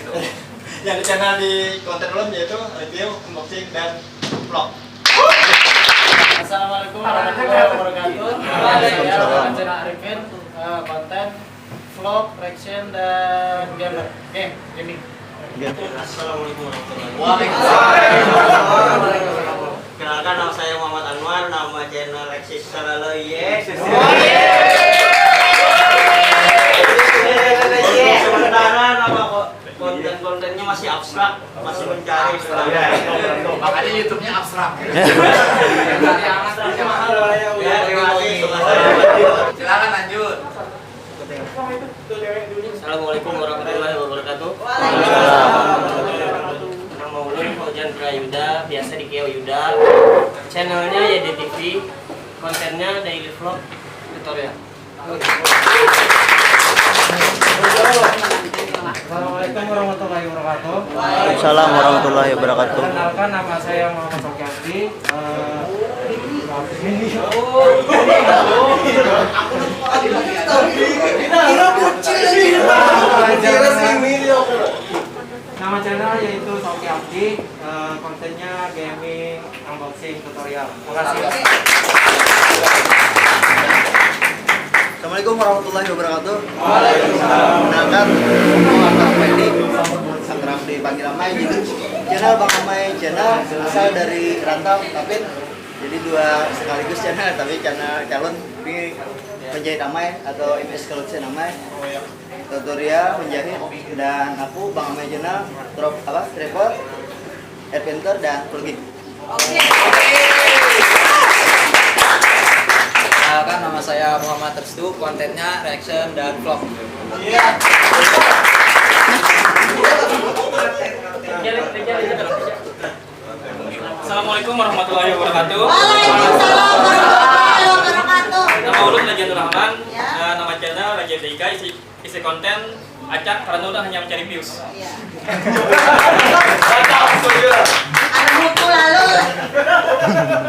itu. Yang di channel di konten belum yaitu review, unboxing, dan vlog. Assalamualaikum warahmatullahi wabarakatuh. Saya akan channel Arifin, konten vlog, reaction, dan gaming. Assalamualaikum warahmatullahi Waalaikumsalam. Kenalkan, nama saya Muhammad Anwar, nama channel Lexis Salaloye. Sementara nama konten-kontennya masih abstrak, masih mencari Makanya YouTube-nya abstrak. Silakan lanjut. Assalamualaikum warahmatullahi wabarakatuh. Nama Ulun Fauzan Prayuda, biasa di Keo Yuda. Channelnya YDTV, kontennya daily vlog, tutorial. Assalamualaikum warahmatullahi wabarakatuh. Waalaikumsalam warahmatullahi wabarakatuh. Perkenalkan, nama saya Muhammad Sokyati. Nama channel yaitu Sokyati, kontennya gaming, unboxing, tutorial. Terima kasih. Assalamualaikum warahmatullahi wabarakatuh. Waalaikumsalam. Menangkan Muhammad Fendi, akrab dipanggil Amai. Channel Bang Amai channel asal dari Rantau, Tapin. Jadi dua sekaligus channel, tapi channel calon ini penjahit Amai atau MS Collection Amai. Tutorial menjahit, dan aku Bang Amai channel travel, adventure, dan vlogging. Kan nama saya Muhammad Restu, kontennya reaction dan vlog. Assalamualaikum warahmatullahi wabarakatuh. Waalaikumsalam warahmatullahi wabarakatuh. Nama Ulun Rajan Rahman, nama channel Raja Dika, isi konten acak karena udah hanya mencari views. Iya. Ada buku lalu.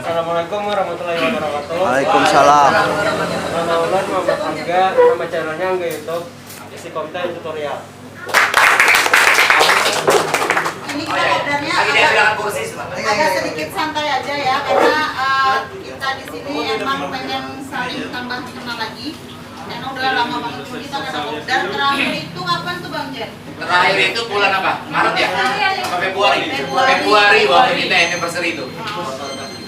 Assalamualaikum warahmatullahi wabarakatuh. Waalaikumsalam. Nama Ulan Muhammad Angga, nama channelnya Angga YouTube, isi konten tutorial. Ini kita ngobrolnya agak sedikit santai aja ya, karena kita di sini emang pengen saling tambah kenal lagi. Karena udah lama banget kita nggak ada kopdar. Terakhir itu kapan tuh Bang Jen? Terakhir itu bulan apa? Maret ya? Februari. Februari waktu kita anniversary itu.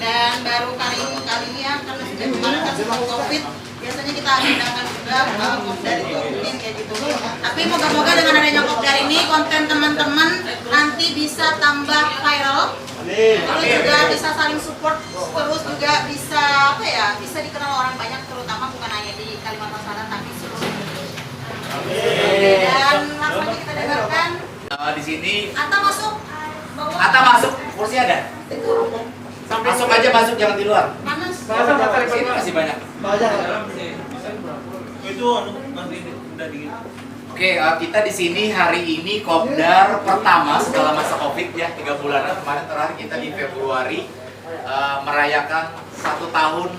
Dan baru kali ini ya, karena sejak kemarin kan sebelum COVID, biasanya kita agendakan juga kopdar itu rutin kayak gitu. Tapi moga-moga dengan adanya kopdar ini, konten teman-teman nanti bisa tambah viral. Terus juga bisa saling support, terus juga bisa apa ya, bisa dikenal orang banyak, terutama bukan hanya di Kalimantan Selatan tapi seluruh Indonesia. Dan langsung aja kita dengarkan. Di sini Ata masuk. Ata masuk, kursi ada. Masuk aja, masuk, jangan di luar. Panas. Di sini masih banyak. Itu nanti udah di. Oke, kita di sini hari ini kopdar pertama setelah masa Covid ya, 3 bulanan. Kemarin terakhir kita di Februari merayakan 1 tahun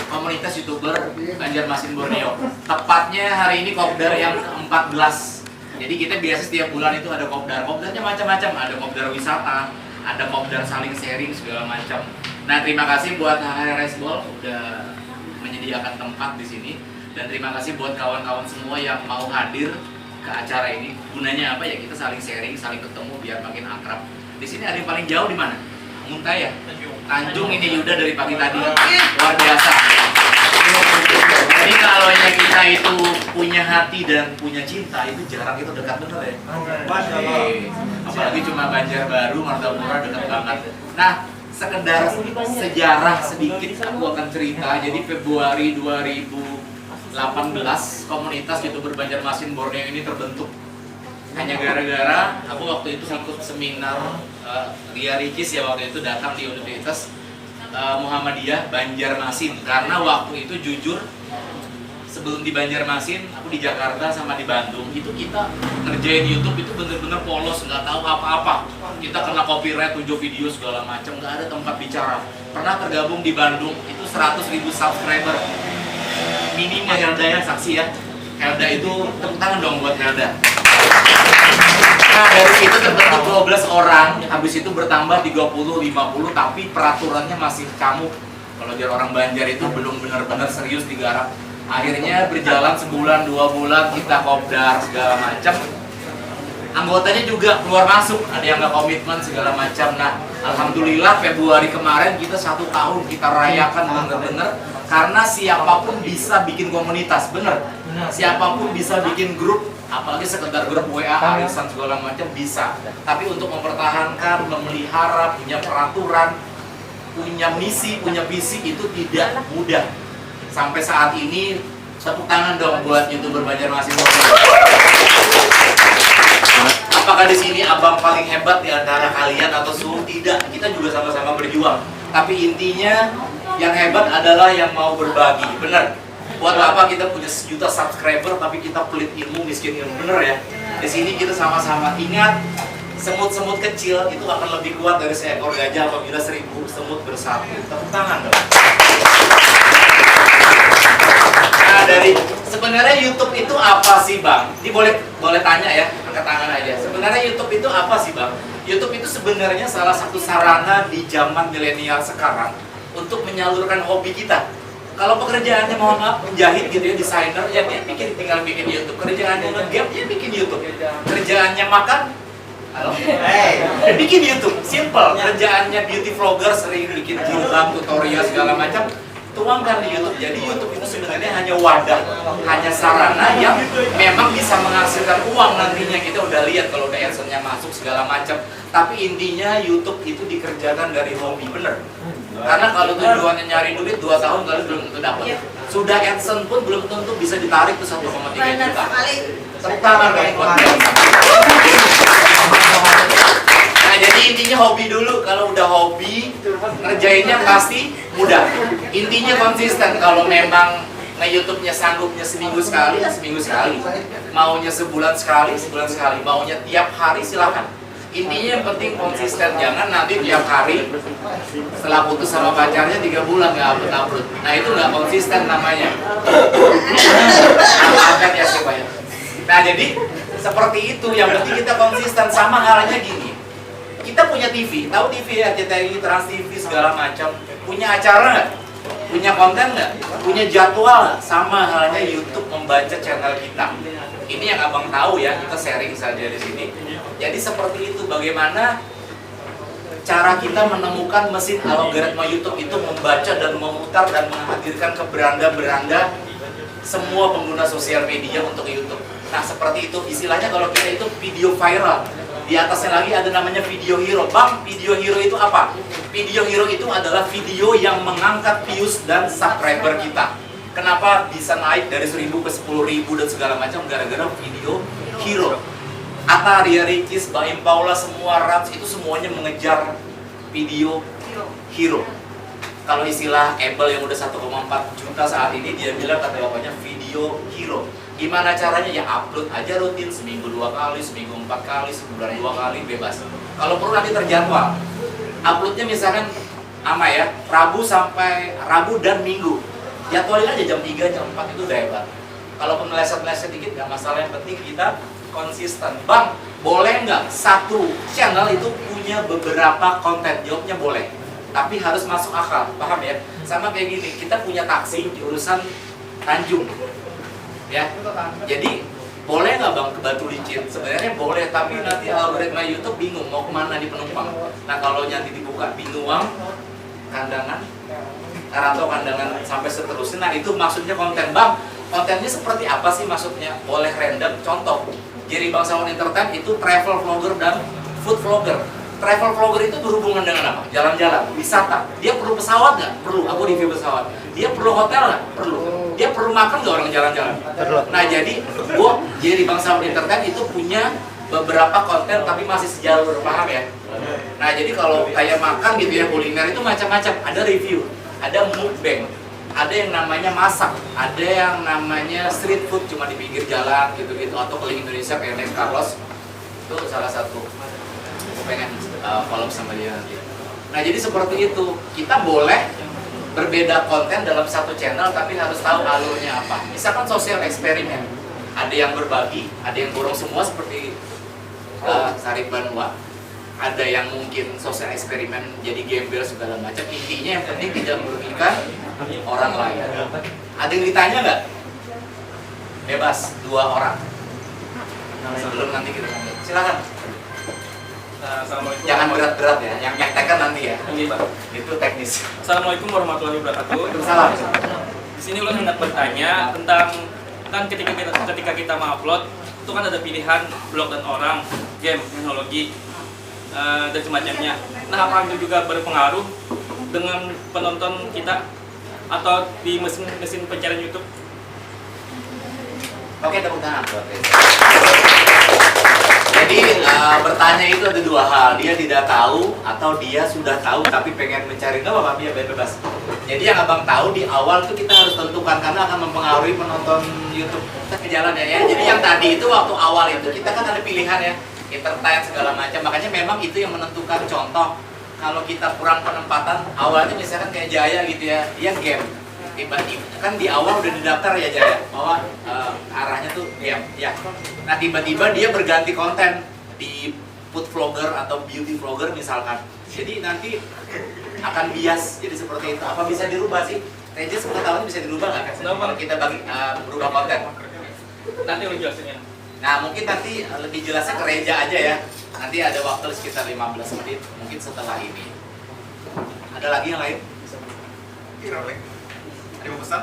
komunitas YouTuber Banjarmasin Borneo. Tepatnya hari ini kopdar yang ke-14. Jadi kita biasa setiap bulan itu ada kopdar. Kopdarnya macam-macam, ada kopdar wisata, ada kopdar saling sharing segala macam. Nah, terima kasih buat HRS Ball udah menyediakan tempat di sini. Dan terima kasih buat kawan-kawan semua yang mau hadir ke acara ini. Gunanya apa ya? Kita saling sharing, saling ketemu biar makin akrab. Di sini ada yang paling jauh di mana? Muntah ya? Tanjung ini Yuda dari pagi tadi. Luar biasa. Jadi kalau yang kita itu punya hati dan punya cinta, itu jarak itu dekat bener ya. Apalagi cuma Banjarbaru, Martapura dekat banget. Nah, sekedar sejarah sedikit aku akan cerita. Jadi Februari 2018 komunitas YouTuber Banjarmasin Borneo ini terbentuk hanya gara-gara aku waktu itu ikut seminar Ria Ricis ya, waktu itu datang di Universitas Muhammadiyah Banjarmasin. Karena waktu itu jujur sebelum di Banjarmasin aku di Jakarta sama di Bandung itu kita ngerjain YouTube itu bener-bener polos, nggak tahu apa-apa. Kita kena copyright 7 video segala macam, nggak ada tempat bicara. Pernah tergabung di Bandung itu 100.000 subscriber minimal. Helda ya, saksi ya. Helda itu tepuk tangan dong buat Helda. Nah, dari situ terbentuk 12 orang, habis itu bertambah 30, 50, tapi peraturannya masih camuk. Kalau jadi orang Banjar itu belum benar-benar serius digarap. Akhirnya berjalan sebulan, 2 bulan, kita kopdar segala macam. Anggotanya juga keluar masuk, ada yang nggak komitmen segala macam. Nah, alhamdulillah Februari kemarin kita 1 tahun kita rayakan bener-bener, karena siapapun bisa bikin komunitas, bener. Siapapun bisa bikin grup, apalagi sekedar grup WA, arisan segala macam bisa. Tapi untuk mempertahankan, memelihara, punya peraturan, punya misi, punya visi itu tidak mudah. Sampai saat ini tepuk tangan dong buat YouTuber Banjarmasin. Apakah di sini abang paling hebat di antara kalian atau suhu? Tidak, kita juga sama-sama berjuang. Tapi intinya yang hebat adalah yang mau berbagi, bener. Buat apa kita punya 1 juta subscriber tapi kita pelit ilmu, miskin ilmu, bener ya? Di sini kita sama-sama ingat, semut-semut kecil itu akan lebih kuat dari seekor gajah apabila 1000 semut bersatu. Tepuk tangan dong. Nah, dari sebenarnya YouTube itu apa sih, Bang? Ini boleh tanya ya, angkat tangan aja. Sebenarnya YouTube itu apa sih, Bang? YouTube itu sebenarnya salah satu sarana di zaman milenial sekarang untuk menyalurkan hobi kita. Kalau pekerjaannya mohon maaf menjahit gitu ya, desainer, ya dia tinggal bikin YouTube. Kerjaannya nge-game, dia bikin YouTube. Kerjaannya makan, halo, bikin YouTube, simple. Kerjaannya beauty vlogger, sering bikin jilbab, tutorial segala macam, tuangkan di YouTube. Jadi YouTube itu sebenarnya hanya wadah, hanya sarana yang memang bisa menghasilkan uang nantinya. Kita udah lihat kalau udah AdSense-nya masuk segala macam. Tapi intinya YouTube itu dikerjakan dari hobi, bener. Karena kalau tujuannya nyari duit 2 tahun kali belum tentu dapat. Sudah AdSense pun belum tentu bisa ditarik ke 1,3 juta. Tepuk tangan dong buat dia. Nah, jadi intinya hobi dulu. Kalau udah hobi, ngerjainnya pasti mudah. Intinya konsisten. Kalau memang nge-YouTube-nya sanggupnya seminggu sekali, ya seminggu sekali. Maunya sebulan sekali, sebulan sekali. Maunya tiap hari silakan. Intinya yang penting konsisten, jangan nanti tiap hari setelah putus sama pacarnya 3 bulan nggak upload. Nah itu nggak konsisten namanya. Angkat ya supaya. Nah jadi seperti itu, yang penting kita konsisten. Sama halnya gini, kita punya TV, tahu TV ya, RCTI, Trans TV segala macam. Punya acara nggak? Punya konten nggak? Punya jadwal nggak? Sama halnya YouTube membaca channel kita. Ini yang abang tahu ya, kita sharing saja di sini. Jadi seperti itu, bagaimana cara kita menemukan mesin algoritma YouTube itu membaca dan memutar dan menghadirkan ke beranda-beranda semua pengguna sosial media untuk YouTube. Nah seperti itu, istilahnya kalau kita itu video viral. Di atasnya lagi ada namanya video hero. Bang, video hero itu apa? Video hero itu adalah video yang mengangkat views dan subscriber kita. Kenapa bisa naik dari 1000 ke 10.000 dan segala macam? Gara-gara video hero. Atta, Ria Ricis, Baim Paula, semua Rats itu semuanya mengejar video hero. Kalau istilah Apple yang udah 1,4 juta saat ini, dia bilang kata bapaknya video hero. Gimana caranya? Ya upload aja rutin, seminggu 2 kali, seminggu 4 kali, sebulan 2 kali, bebas. Kalau perlu nanti terjadwal. Uploadnya misalkan ama ya, Rabu dan Minggu. Jadwalin aja jam 3, jam 4 itu udah hebat. Kalau meleset-meleset dikit nggak masalah, yang penting kita konsisten. Bang, boleh nggak satu channel itu punya beberapa konten? Jawabnya boleh, tapi harus masuk akal, paham ya? Sama kayak gini, kita punya taksi jurusan Tanjung, ya. Jadi boleh nggak bang ke Batu Licin? Sebenarnya boleh, tapi nanti algoritma YouTube bingung mau kemana di penumpang. Nah kalau nanti dibuka Binuang, Kandangan, atau Kandangan sampai seterusnya, nah itu maksudnya konten. Bang, kontennya seperti apa sih maksudnya? Boleh random. Contoh, Jerry Bangsawan Entertain itu travel vlogger dan food vlogger. Travel vlogger itu berhubungan dengan apa? Jalan-jalan, wisata. Dia perlu pesawat nggak? Perlu. Aku review pesawat. Dia perlu hotel nggak? Perlu. Dia perlu makan nggak orang jalan-jalan? Perlu. Nah jadi, Jerry Bangsawan Entertain itu punya beberapa konten tapi masih sejalur, paham ya? Nah jadi kalau kayak makan gitu ya, kuliner itu macam-macam. Ada review, ada mukbang, ada yang namanya masak, ada yang namanya street food cuma di pinggir jalan gitu-gitu, atau keliling Indonesia kayak Next Carlos. Itu salah satu. Aku pengen follow sama dia nanti. Nah jadi seperti itu, kita boleh berbeda konten dalam satu channel tapi harus tahu alurnya apa. Misalkan sosial eksperimen, ada yang berbagi, ada yang borong semua seperti Sarip Banua. Ada yang mungkin sosial eksperimen jadi gembel segala macam. Intinya yang penting tidak merugikan orang lain. Ada yang ditanya nggak? Bebas 2 orang. Sebelum nanti kita ngomong. Silakan. Assalamualaikum. Jangan berat-berat ya. Yang nyektekan nanti ya. Oke, Pak. Itu teknis. Assalamualaikum warahmatullahi wabarakatuh. Salam. Di sini ulang hendak bertanya tentang kan ketika kita mengupload itu kan ada pilihan blog dan orang, game, teknologi dan semacamnya. Nah, apakah itu juga berpengaruh dengan penonton kita atau di mesin pencarian YouTube? Oke, tepuk tangan buat Reza. Jadi bertanya itu ada 2 hal. Dia tidak tahu atau dia sudah tahu tapi pengen mencari. Nggak apa-apa, dia bebas. Jadi yang abang tahu di awal tuh kita harus tentukan karena akan mempengaruhi penonton YouTube kita ke jalan ya. Jadi yang tadi itu waktu awal itu kita kan ada pilihan ya, entertain segala macam. Makanya memang itu yang menentukan. Contoh kalau kita kurang penempatan awalnya misalkan kayak Jaya gitu ya, dia game. Tiba-tiba kan di awal udah didaftar ya Jaya bahwa arahnya tuh game ya. Nah tiba-tiba dia berganti konten di food vlogger atau beauty vlogger misalkan. Jadi nanti akan bias jadi seperti itu. Apa bisa dirubah sih? Reja sepengetahuan bisa dirubah nggak? Kalau kita bagi berubah konten. Nanti udah jelasinnya. Nah mungkin nanti lebih jelasnya ke Reja aja ya. Nanti ada waktu sekitar 15 menit mungkin setelah ini. Ada lagi yang lain? Ada yang pesan?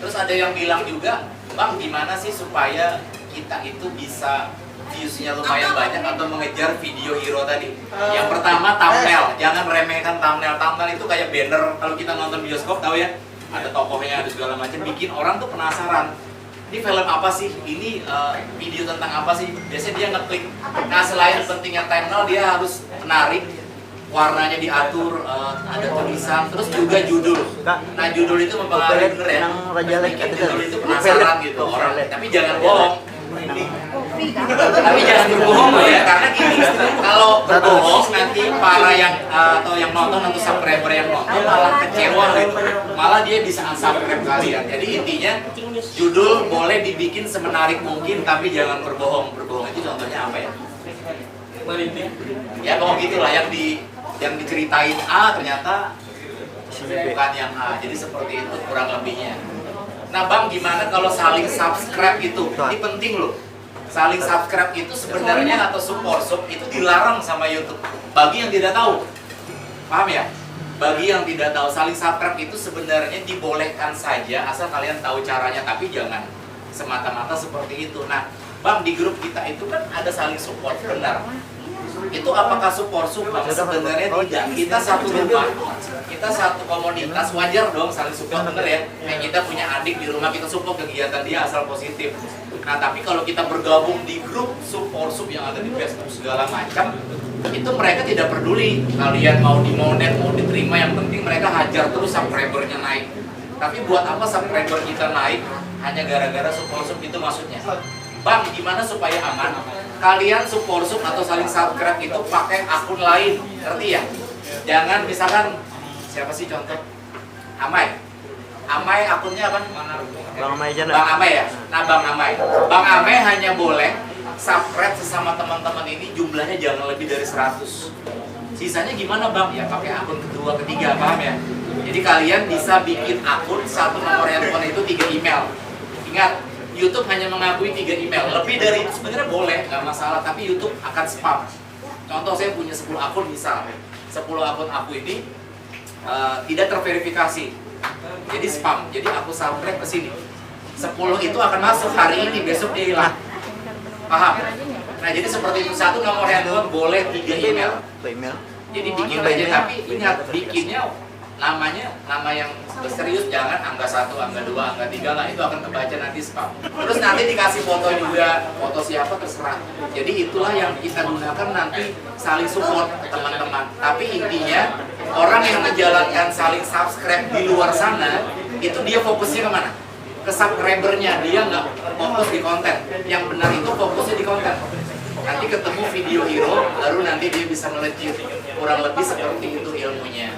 Terus ada yang bilang juga, Bang gimana sih supaya kita itu bisa views-nya lumayan banyak atau mengejar video hero tadi. Yang pertama thumbnail, jangan remehkan thumbnail. Thumbnail itu kayak banner kalau kita nonton bioskop tahu ya, ada tokohnya, ada segala macam, bikin orang tuh penasaran. Ini film apa sih? Ini video tentang apa sih? Biasanya dia ngeklik. Nah selain pentingnya thumbnail, dia harus menarik, warnanya diatur, ada tulisan, terus juga judul. Nah judul itu mempengaruhi bener ya. Bikin judul itu penasaran gitu orang. Tapi jangan bohong. Tapi jangan berbohong ya, karena gini, kalau berbohong nanti para yang atau yang nonton atau subscriber yang nonton malah kecewa gitu, malah dia bisa unsubscribe kalian. Jadi intinya judul boleh dibikin semenarik mungkin, tapi jangan berbohong. Berbohong itu contohnya apa ya? Merintih. Ya pokoknya gitulah yang diceritain A ternyata bukan yang A. Jadi seperti itu kurang lebihnya. Nah Bang, gimana kalau saling subscribe itu? Ini penting loh. Saling subscribe itu sebenarnya atau support sub itu dilarang sama YouTube. Bagi yang tidak tahu, paham ya? Bagi yang tidak tahu, saling subscribe itu sebenarnya dibolehkan saja asal kalian tahu caranya, tapi jangan semata-mata seperti itu. Nah, Bang, di grup kita itu kan ada saling support, benar? Itu apakah support sub? Sebenarnya tidak. Kita satu rumah, kita satu komunitas, wajar dong saling support, bener ya? Kayak kita punya adik di rumah, kita support kegiatan dia asal positif. Nah tapi kalau kita bergabung di grup support sub yang ada di Facebook segala macam, itu mereka tidak peduli kalian mau dimonet, mau diterima, yang penting mereka hajar terus subscribernya naik. Tapi buat apa subscriber kita naik? Hanya gara-gara support sub itu maksudnya. Bang, gimana supaya aman? Kalian support sub atau saling subscribe itu pakai akun lain, ngerti ya? Jangan misalkan siapa sih contoh? Amai. Amai akunnya apa? Bang Amai aja. Bang Amai ya? Nah Bang Amai. Bang Amai hanya boleh subscribe sesama teman-teman ini jumlahnya jangan lebih dari 100. Sisanya gimana Bang? Ya pakai akun kedua, ketiga, paham ya? Jadi kalian bisa bikin akun, satu nomor handphone itu 3 email. Ingat, YouTube hanya mengakui 3 email. Lebih dari itu sebenarnya boleh, nggak masalah. Tapi YouTube akan spam. Contoh saya punya 10 akun misal. 10 akun aku ini tidak terverifikasi. Jadi spam. Jadi aku subscribe ke sini. 10 itu akan masuk hari ini, besok dia hilang. Paham? Nah jadi seperti itu, satu nomor handphone boleh 3 email. Jadi bikin aja, tapi ingat bikinnya namanya nama yang serius, jangan angka 1, angka 2, angka 3 lah, itu akan kebaca nanti spam. Terus nanti dikasih foto juga, foto siapa terserah. Jadi itulah yang kita gunakan nanti saling support teman-teman. Tapi intinya orang yang menjalankan saling subscribe di luar sana itu dia fokusnya kemana? Ke subscribernya, dia nggak fokus di konten. Yang benar itu fokusnya di konten. Nanti ketemu video hero, baru nanti dia bisa melejit. Kurang lebih seperti itu ilmunya.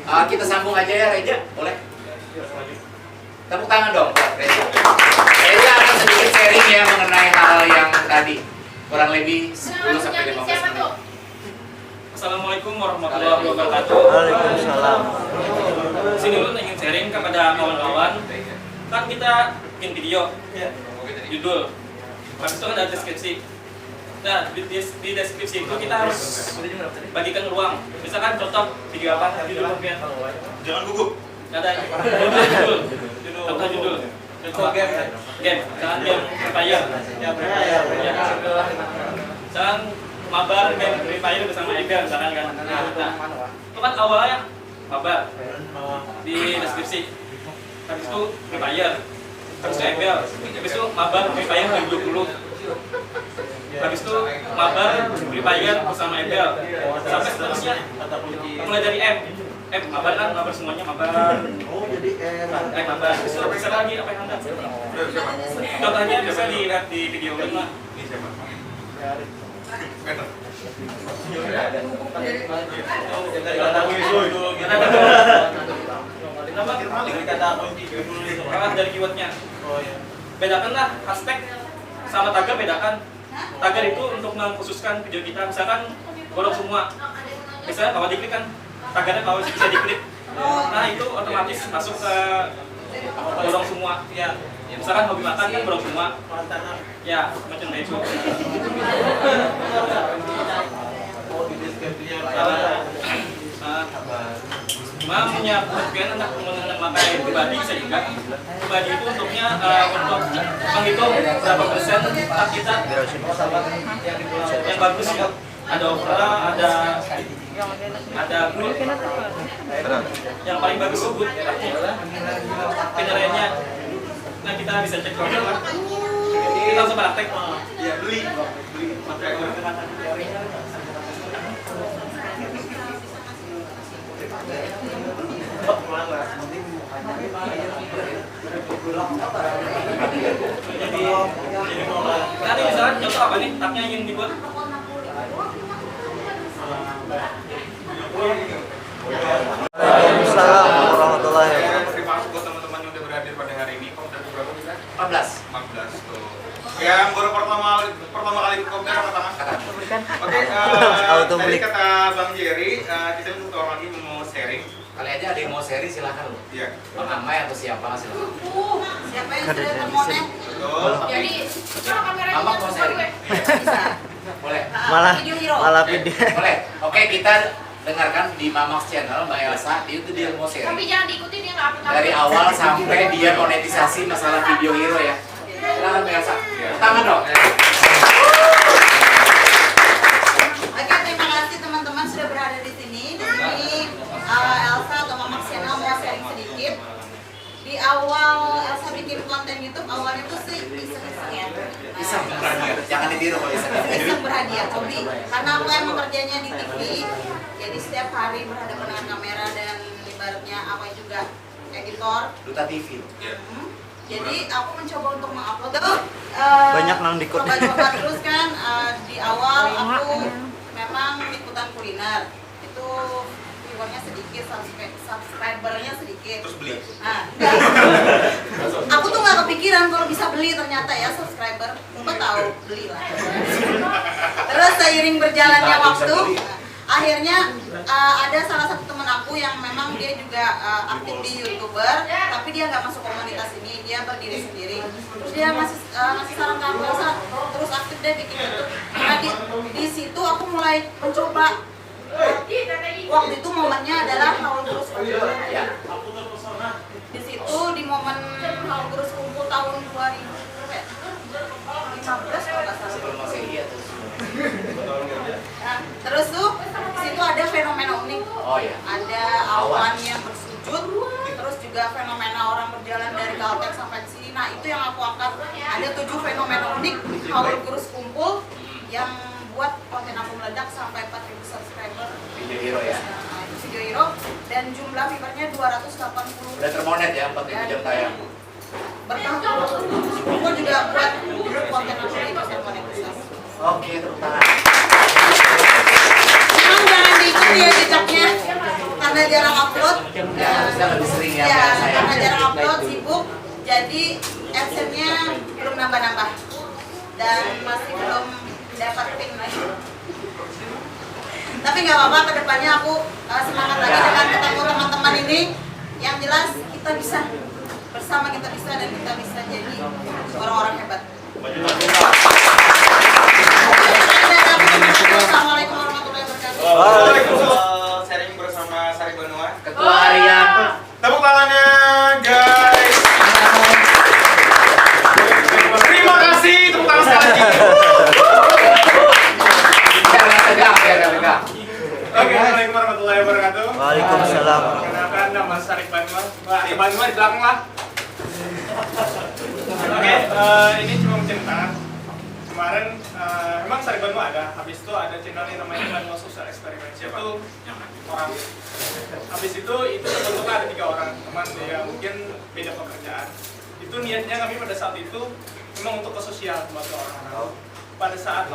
Kita sambung aja ya Reja, boleh? Tepuk tangan dong buat Reja. Reja akan sedikit sharing ya mengenai hal yang tadi. kurang lebih 10 sampai 15 menit. Assalamualaikum warahmatullahi wabarakatuh. Waalaikumsalam. Sini dulu ingin sharing kepada kawan-kawan. Kan kita bikin video, judul. Habis itu kan ada deskripsi. Nah, di deskripsi itu kita harus bagikan ruang. Misalkan contoh video apa? Judul mungkin. Jangan gugup. Ada judul. Contoh judul. Contoh game. Jangan game Free Fire. Jangan mabar game Free Fire bersama Ega misalkan kan. Nah, itu kan awalnya mabar di deskripsi. Habis itu Free Fire. Habis itu Ega. Habis itu mabar Free Fire 2020. Habis itu mabar Free Fire bersama Ega. Sampai seterusnya. Mulai dari mabar kan, mabar semuanya mabar. Mabar. Habis itu bisa lagi apa yang Anda? Contohnya bisa dilihat di video ini lah. Ini siapa? Kalah dari keywordnya. Bedakanlah hashtag sama tagar, bedakan. Tagar itu untuk mengkhususkan video kita, misalkan bolong semua. Misalnya kalau diklik kan, tagarnya kalau bisa diklik. Nah itu otomatis masuk ke bolong semua. Ya, misalkan hobi makan kan bolong semua. Ya, macam itu. Punya VPN untuk menggunakan pakai pribadi bisa juga. Pribadi itu untuknya untuk menghitung berapa persen tak kita yang bagus ya. Ada Opera, ada Good. Yang paling bagus Good. Penilaiannya. Nah kita bisa cek lah. Kita langsung praktek. Ya beli. Nanti misalnya contoh apa nih tabnya yang ingin dibuat? Waalaikumsalam warahmatullahi wabarakatuh. Terima kasih buat teman-teman yang udah berhadir pada hari ini. Kopdar berapa kita? 14. 14 tuh. Yang baru pertama kali ke Kopdar angkat tangan. Oke, tadi kata Bang Jerry, kita satu orang lagi mau sharing. Kali aja ada yang mau seri silahkan loh. Iya. Bang Amai atau siapa silahkan. Siapa yang sudah termonet? Betul. Jadi, kalau kameranya Mama mau seri. bisa. Boleh. Malah Video hero. video. Boleh. Oke, kita dengarkan di Mama's channel Mbak Elsa. Itu dia mau Tapi seri. jangan diikuti dia nggak upload. Dari awal sampai dia monetisasi masalah video hero ya. Silakan Mbak Elsa. Tangan dong. Oke, terima kasih teman-teman sudah berada di sini. Di sini Elsa atau Mama Channel mau sharing sedikit. Di awal Elsa bikin konten YouTube awalnya tuh sih iseng-iseng ya. Iseng berhadiah. Jangan ditiru kalau iseng. Iseng berhadiah hobi karena aku emang kerjanya di TV. Jadi setiap hari berhadapan dengan kamera dan ibaratnya aku juga editor. Duta TV. Jadi aku mencoba untuk mengupload tuh Banyak nang dikut. coba terus kan di awal aku memang liputan kuliner itu viewernya sedikit, subscribernya sedikit. Terus beli. Nah, aku tuh nggak kepikiran kalau bisa beli ternyata ya subscriber. Mbak tahu beli lah. Terus seiring berjalannya waktu, akhirnya ada salah satu teman aku yang memang dia juga aktif di YouTuber, tapi dia nggak masuk komunitas ini, dia berdiri sendiri. Terus dia ngasih saran ke aku, terus aktif deh bikin YouTube. Nah di situ aku mulai mencoba. Waktu itu momennya adalah Haul Gurus Kumpul. Di situ di momen Haul Gurus Kumpul tahun 2015 kalau nggak salah. Sebelum Masehi atau Nah, terus tuh di situ ada fenomena unik. Oh ya. Ada awan yang bersujud, terus juga fenomena orang berjalan dari Kalteng sampai ke sini. Nah, itu yang aku angkat. Ada 7 fenomena unik Haul Gurus Kumpul yang buat konten aku meledak sampai 4.000 subscriber. Video hero ya. Nah, itu video hero dan jumlah viewernya 280. Udah termonet ya 4.000 jam tayang. Bertahun-tahun. Aku juga buat konten aku di bisa monetisasi. Oke, tepuk tangan. Memang jangan diikuti ya jejaknya karena jarang upload. Ya, harusnya lebih sering ya. Ya, Mbak Elsa, karena jarang upload, sibuk, jadi adsense-nya belum nambah-nambah dan masih belum dapat pin lagi. Tapi nggak apa-apa, kedepannya aku semangat lagi dengan ketemu teman-teman ini. Yang jelas kita bisa bersama, kita bisa dan kita bisa jadi orang-orang hebat. Assalamualaikum warahmatullahi wabarakatuh. Waalaikumsalam. Sharing bersama Sari Banua. Ketua harian. Tepuk tangannya, guys. Terima kasih, tepuk tangan sekali lagi. Tegak. Oke, assalamualaikum warahmatullahi wabarakatuh. Waalaikumsalam. Perkenalkan, nama Sari Banua. Ari Banua di belakang lah. Oke, ini cuma menceritakan. Kemarin memang Sari Banua ada. Habis itu ada channel yang namanya Banua Social Experiment. Itu orang. Habis itu terbentuklah ada 3 orang teman yang mungkin beda pekerjaan. Itu niatnya kami pada saat itu memang untuk ke sosial buat orang-orang. Pada saat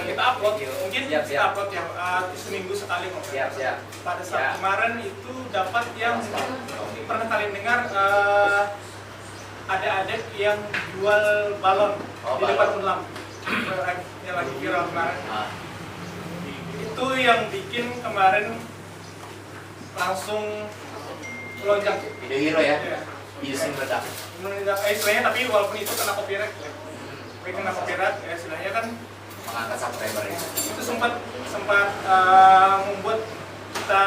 kita upload, mungkin kita upload ya seminggu sekali kok. Pada saat kemarin itu dapat yang pernah kalian dengar ada adik yang jual balon di depan ulam yang lagi viral kemarin. Itu yang bikin kemarin langsung melonjak. Video hero ya. Iya. Video sing meledak. Istilahnya, tapi walaupun itu kena copyright, istilahnya kan Mengangkat subscriber ya. itu sempat membuat kita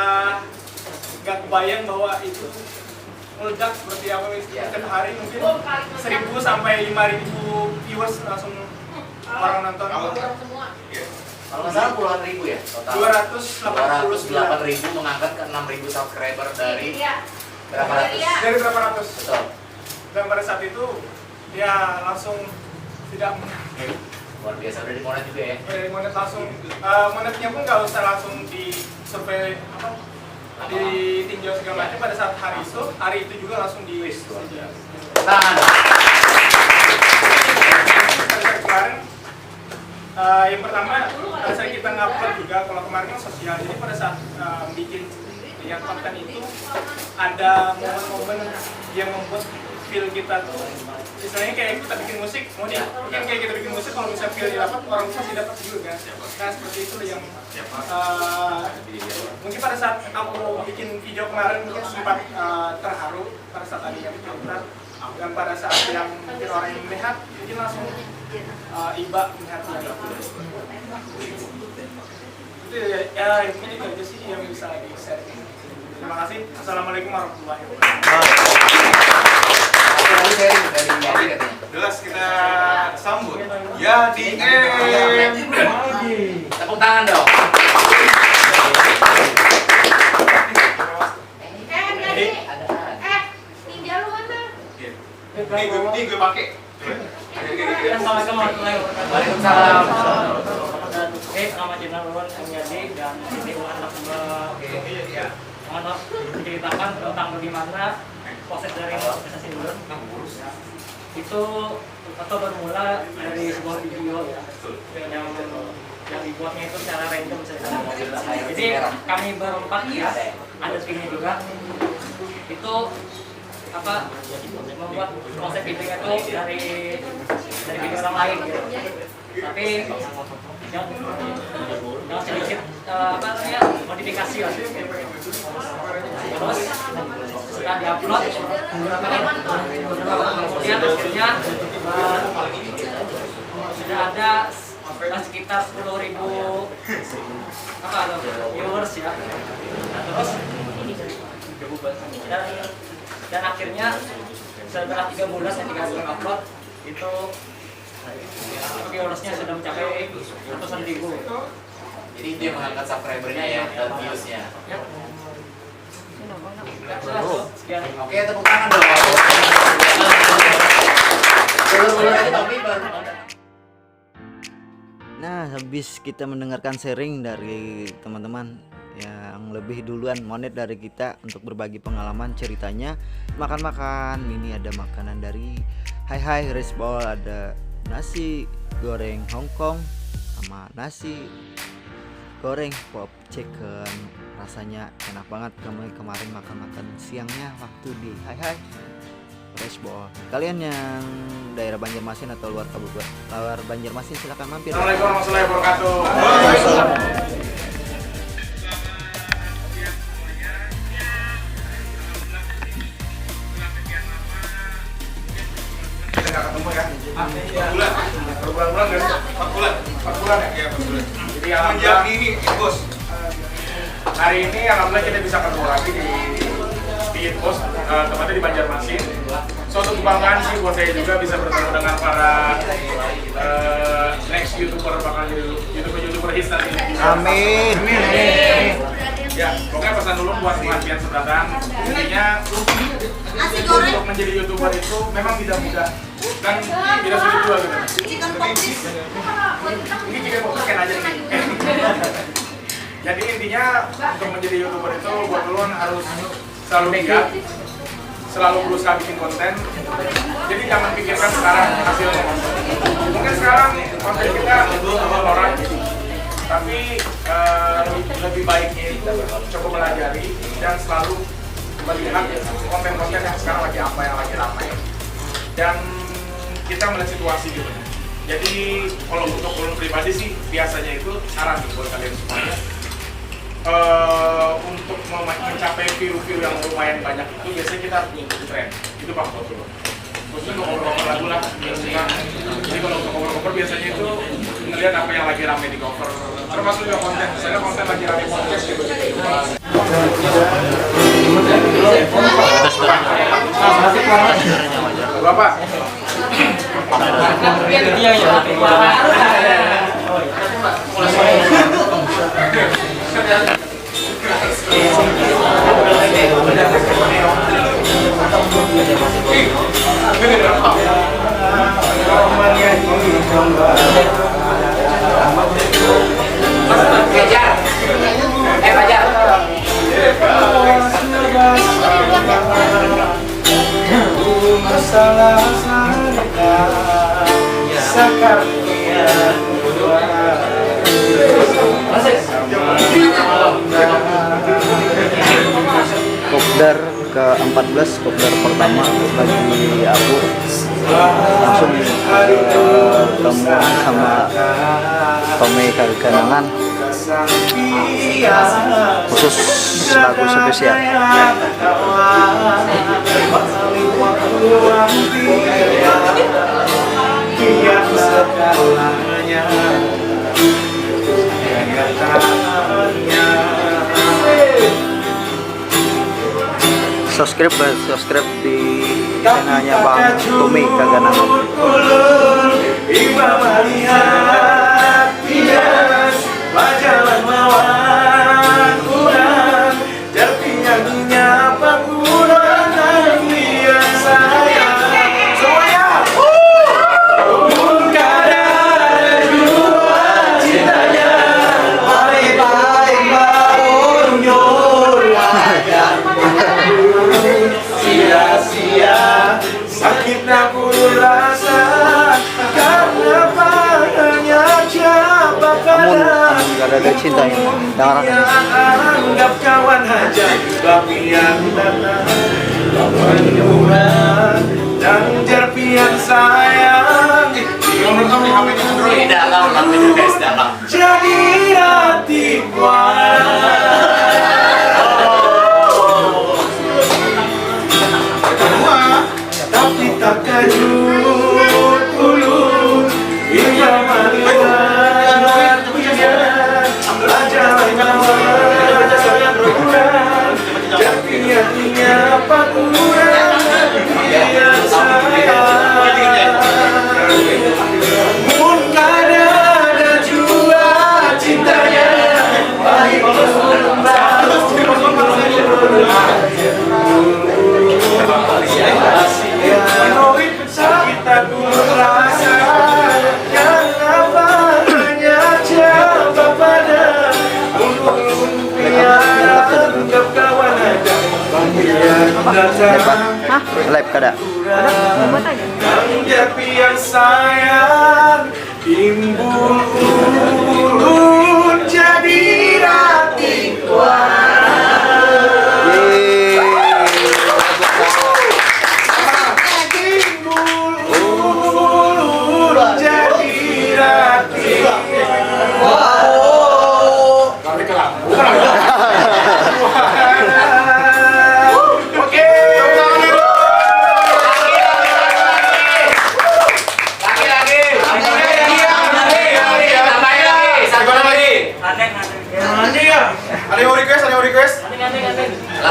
nggak kebayang bahwa itu meledak seperti apa. Setiap hari mungkin 1.000 sampai 5.000 viewers langsung orang nonton. Kalau nggak salah puluhan ribu ya total. 288.000 mengangkat ke 6.000 subscriber dari berapa ratus? Dari berapa ratus? Betul. Dan pada saat itu ya langsung tidak Luar biasa, udah dimonet juga ya. dari monet langsung. Monetnya pun nggak usah langsung di survei apa ditinjau segala macam. Pada saat hari itu juga langsung di Tahan. kemarin yang pertama pada saat kita ngupload juga, kalau kemarin kan sosial, jadi pada saat bikin yang konten itu ada momen-momen yang membuat feel kita tuh misalnya kayak kita bikin musik, mungkin kayak kita bikin musik kalau misalnya feel dapat, orang pasti dapat juga kan. Nah seperti itu yang mungkin pada saat aku bikin video kemarin mungkin sempat terharu pada saat ada yang komentar, dan pada saat yang mungkin orang yang melihat mungkin langsung iba melihat lagi. Itu ya mungkin itu aja sih yang bisa lagi share. Terima kasih. Assalamualaikum warahmatullahi wabarakatuh. Lagi sharing dari Yadi katanya. Jelas kita sambut Yadi. Tepuk tangan dong. Ninja lu mana? Ini gue pakai. Assalamualaikum warahmatullahi wabarakatuh. Waalaikumsalam. Nama channel Ulun MYadi dan ini anak menceritakan tentang bagaimana proses dari organisasi Ulun. Itu atau bermula dari sebuah video ya, yang dibuatnya itu secara random saja. Jadi kami berempat ya, ada timnya juga. Itu membuat konsep videonya itu dari video orang lain gitu. Tapi yang sedikit modifikasi lah. Terus setelah diupload kemudian akhirnya sudah ada sekitar 10.000 viewers ya. Terus dan akhirnya setelah 3 bulan yang upload itu viewersnya sudah mencapai ratusan ribu. Jadi itu yang mengangkat subscribernya ya dan viewsnya. Sekian. Oke, tepuk tangan dong. Nah, habis kita mendengarkan sharing dari teman-teman yang lebih duluan monet dari kita untuk berbagi pengalaman ceritanya makan-makan. Ini ada makanan dari Hai Resbol, ada nasi goreng Hongkong sama nasi goreng pop chicken, rasanya enak banget. Kami kemarin makan siangnya waktu di Hai garis bawah. Kalian yang daerah Banjarmasin atau luar Banjarmasin silakan mampir. Assalamualaikum warahmatullahi wabarakatuh. Kita nggak ketemu ya? 4 bulan. Berbulan-bulan kan? 4 bulan. 4 bulan ya? Iya 4 bulan. Jadi alhamdulillah ini bos. Hari ini alhamdulillah kita bisa ketemu lagi di Itbos, tempatnya di Banjarmasin. Suatu kebanggaan sih buat saya juga bisa bertemu dengan para next YouTuber, bakal YouTuber hits nanti. Amin. Ya, pokoknya pesan dulu buat pelatihan seberatan. Intinya untuk menjadi YouTuber itu memang tidak mudah dan tidak sulit juga gitu. Ini chicken popis kan aja nih. Jadi intinya untuk menjadi YouTuber itu buat lo harus selalu giat, selalu berusaha bikin konten. Jadi jangan pikirkan sekarang hasilnya. Mungkin sekarang konten kita belum orang, tapi lebih baiknya itu coba pelajari dan selalu melihat konten-konten yang sekarang lagi apa, yang lagi ramai, dan kita melihat situasi gitu. Jadi kalau untuk ulun pribadi sih biasanya itu saran buat kalian semuanya. Untuk mencapai view-view yang lumayan banyak itu biasanya kita harus mengikuti tren. Itu Pak Betul. Khususnya untuk cover lagu lah. Jadi kalau untuk cover biasanya itu ngelihat apa yang lagi ramai di cover. Termasuk juga konten. Misalnya konten lagi ramai podcast gitu. Bapak. Kopdar ke-14, kopdar pertama bagi aku langsung ketemu sama Tommy Kaganangan, khusus lagu spesial. Subscribe di channelnya Bang Tommy Kaganangan. Sakitnya ku rasa karena banyak jabak Gak ada cinta ini. anggap kawan aja, tapi yang datang kawan murah dan jarpian sayang Di dalam, namanya guys, dalam. jadi hati tapi tak kajut ulun hingga melihat pelajaran yang berkurang jadinya apa kurang yang sayang mun kada ada jua cintanya baik sakit aku merasa karena banyak jabak pada ulun piara anggap kawan aja panggilan datang Live kada. tapi yang sayang timbul ulun jadi hati kuat.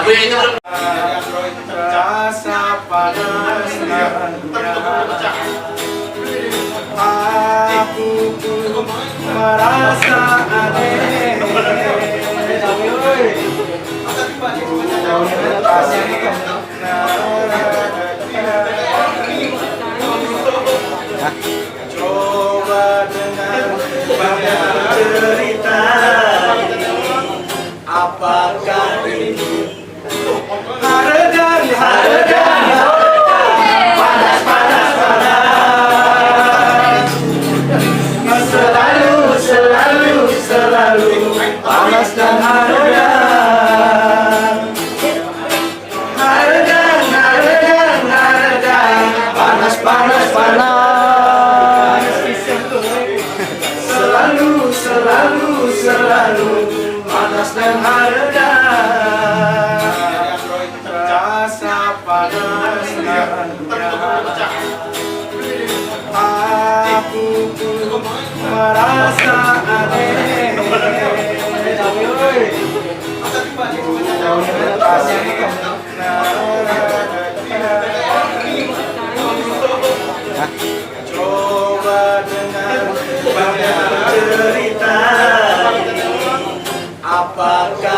lagunya itu belum. Rasa panasnya aku pun merasa aneh. Coba dengar banyak cerita, apakah ini Haredan, panas, panas, panas. Selalu, selalu, selalu panas dan haredan. Haredan, haredan, haredan, panas, panas, panas. Selalu, selalu, selalu panas dan haredan. Rasa panasnya aku pun merasa aneh. Coba dengar banyak cerita, apakah